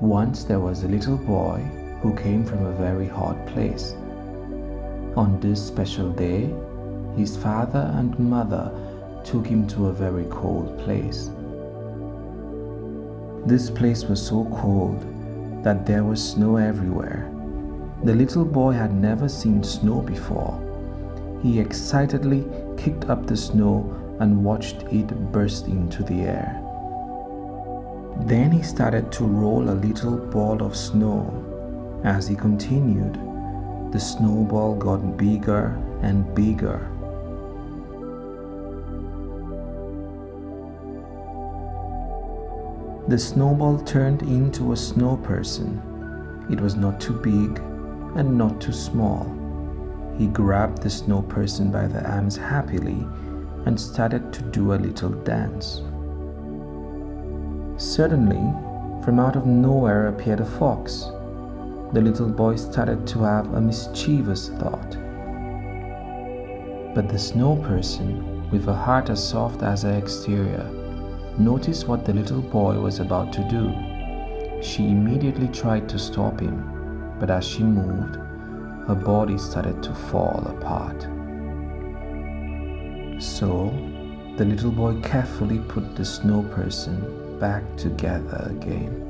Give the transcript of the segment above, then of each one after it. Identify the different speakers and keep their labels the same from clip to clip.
Speaker 1: Once there was a little boy who came from a very hot place. On this special day, his father and mother took him to a very cold place. This place was so cold that there was snow everywhere. The little boy had never seen snow before. He excitedly kicked up the snow and watched it burst into the air. Then he started to roll a little ball of snow. As he continued, the snowball got bigger and bigger. The snowball turned into a snow person. It was not too big and not too small. He grabbed the snow person by the arms happily and started to do a little dance. Suddenly, from out of nowhere appeared a fox. The little boy started to have a mischievous thought. But the snow person, with a heart as soft as her exterior, noticed what the little boy was about to do. She immediately tried to stop him, but as she moved, her body started to fall apart. So, the little boy carefully put the snow person back together again.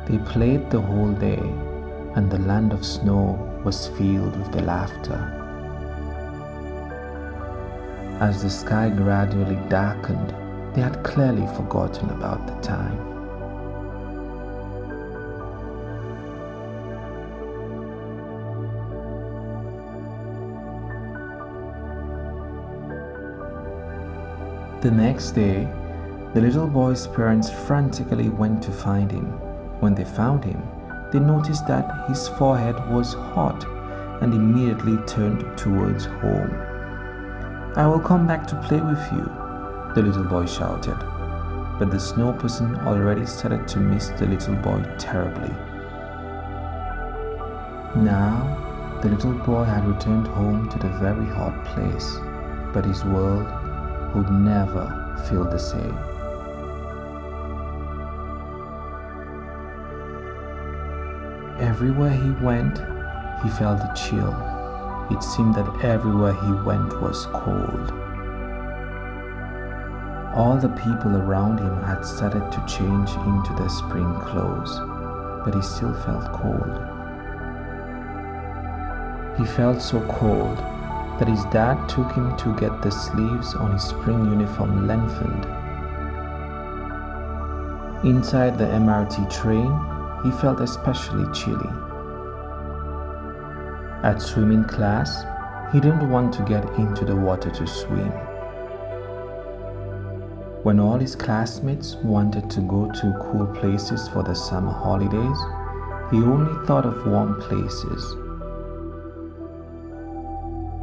Speaker 1: They played the whole day, and the land of snow was filled with the laughter. As the sky gradually darkened, they had clearly forgotten about the time. The next day, the little boy's parents frantically went to find him. When they found him, they noticed that his forehead was hot and immediately turned towards home. "I will come back to play with you," the little boy shouted. But the snow person already started to miss the little boy terribly. Now, the little boy had returned home to the very hot place, but his world would never feel the same. Everywhere he went, he felt a chill. It seemed that everywhere he went was cold. All the people around him had started to change into their spring clothes, but he still felt cold. He felt so cold that his dad took him to get the sleeves on his spring uniform lengthened. Inside the MRT train, he felt especially chilly. At swimming class, he didn't want to get into the water to swim. When all his classmates wanted to go to cool places for the summer holidays, he only thought of warm places.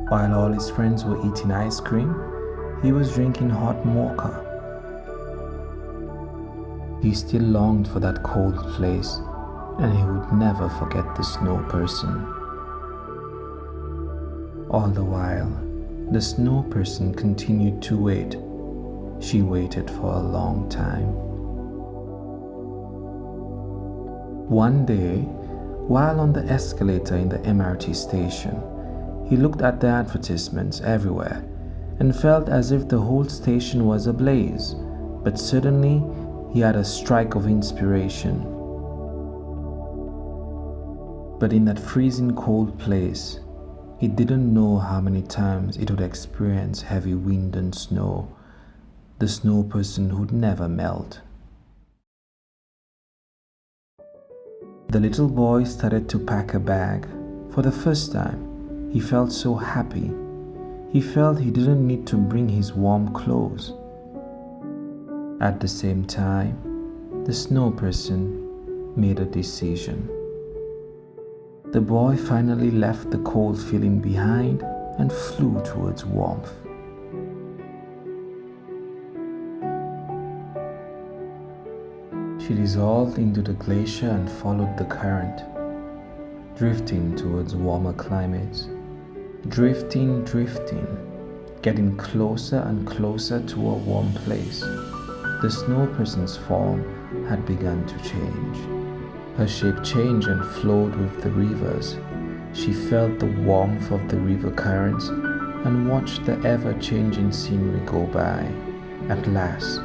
Speaker 1: While all his friends were eating ice cream, he was drinking hot mocha. He still longed for that cold place, and he would never forget the snow person. All the while, the snow person continued to wait. She waited for a long time. One day, while on the escalator in the MRT station, he looked at the advertisements everywhere and felt as if the whole station was ablaze, but suddenly he had a strike of inspiration. But in that freezing cold place, he didn't know how many times it would experience heavy wind and snow. The snow person would never melt. The little boy started to pack a bag. For the first time, he felt so happy. He felt he didn't need to bring his warm clothes. At the same time, the snow person made a decision. The boy finally left the cold feeling behind and flew towards warmth. She dissolved into the glacier and followed the current, drifting towards warmer climates. Drifting, getting closer and closer to a warm place. The snow person's form had begun to change. Her shape changed and flowed with the rivers. She felt the warmth of the river currents and watched the ever-changing scenery go by. At last,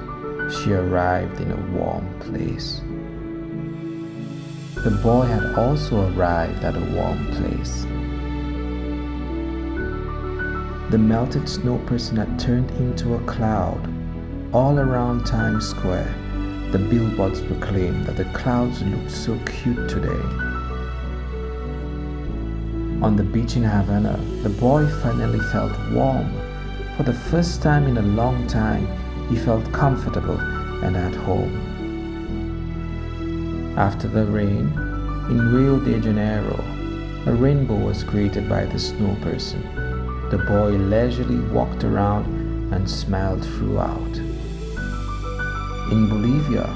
Speaker 1: she arrived in a warm place. The boy had also arrived at a warm place. The melted snowperson had turned into a cloud. All around Times Square, the billboards proclaimed that the clouds looked so cute today. On the beach in Havana, the boy finally felt warm. For the first time in a long time, he felt comfortable and at home. After the rain, in Rio de Janeiro, a rainbow was created by the snowperson. The boy leisurely walked around and smiled throughout. In Bolivia,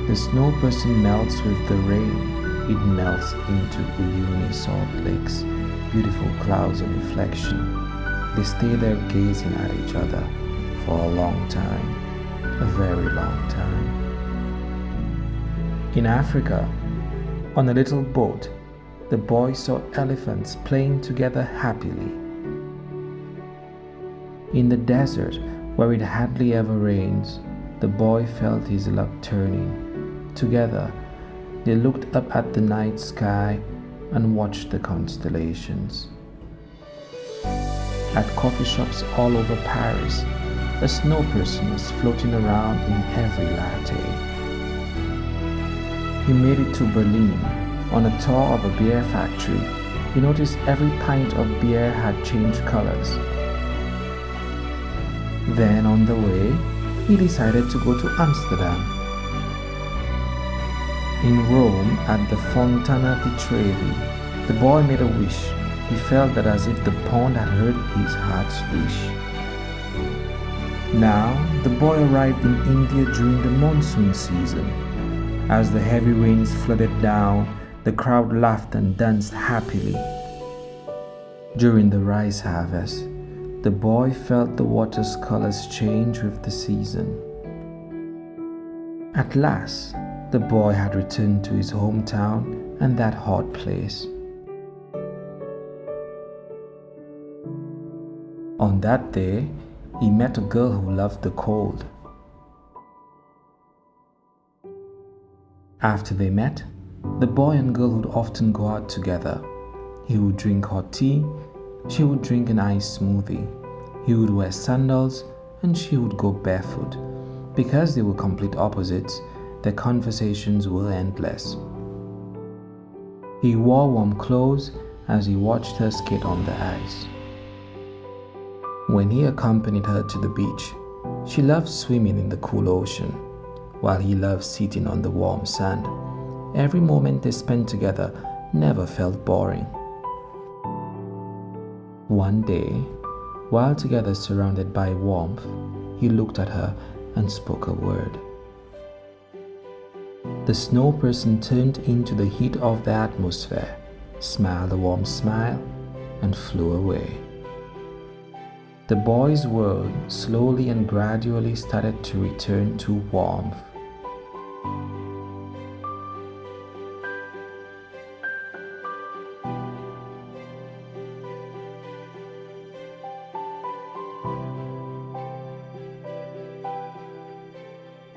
Speaker 1: the snowperson melts with the rain. It melts into Uyuni salt lakes, beautiful clouds and reflection. They stay there gazing at each other for a long time, a very long time. In Africa, on a little boat, the boy saw elephants playing together happily. In the desert, where it hardly ever rains, the boy felt his luck turning. Together, they looked up at the night sky and watched the constellations. At coffee shops all over Paris, a snowperson was floating around in every latte. He made it to Berlin. On a tour of a beer factory, he noticed every pint of beer had changed colors. Then on the way, he decided to go to Amsterdam. In Rome, at the Fontana di Trevi, the boy made a wish. He felt that as if the pond had heard his heart's wish. Now, the boy arrived in India during the monsoon season. As the heavy rains flooded down, the crowd laughed and danced happily. During the rice harvest, the boy felt the water's colors change with the season. At last, the boy had returned to his hometown and that hot place. On that day, he met a girl who loved the cold. After they met, the boy and girl would often go out together. He would drink hot tea, she would drink an iced smoothie. He would wear sandals and she would go barefoot. Because they were complete opposites, their conversations were endless. He wore warm clothes as he watched her skate on the ice. When he accompanied her to the beach, she loved swimming in the cool ocean, while he loved sitting on the warm sand. Every moment they spent together never felt boring. One day, while together surrounded by warmth, he looked at her and spoke a word. The snowperson turned into the heat of the atmosphere, smiled a warm smile, and flew away. The boy's world slowly and gradually started to return to warmth.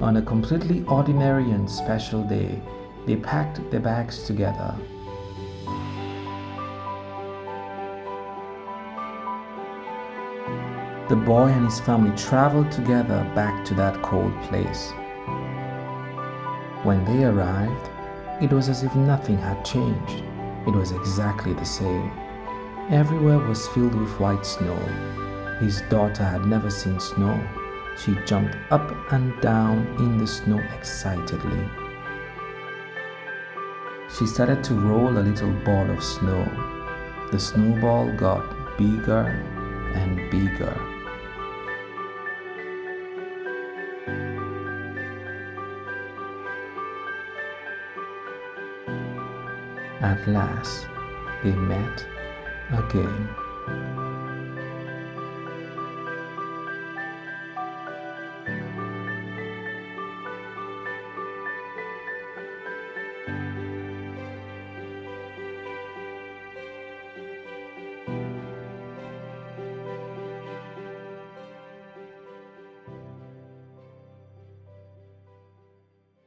Speaker 1: On a completely ordinary and special day, they packed their bags together. The boy and his family traveled together back to that cold place. When they arrived, it was as if nothing had changed. It was exactly the same. Everywhere was filled with white snow. His daughter had never seen snow. She jumped up and down in the snow excitedly. She started to roll a little ball of snow. The snowball got bigger and bigger. At last, they met again.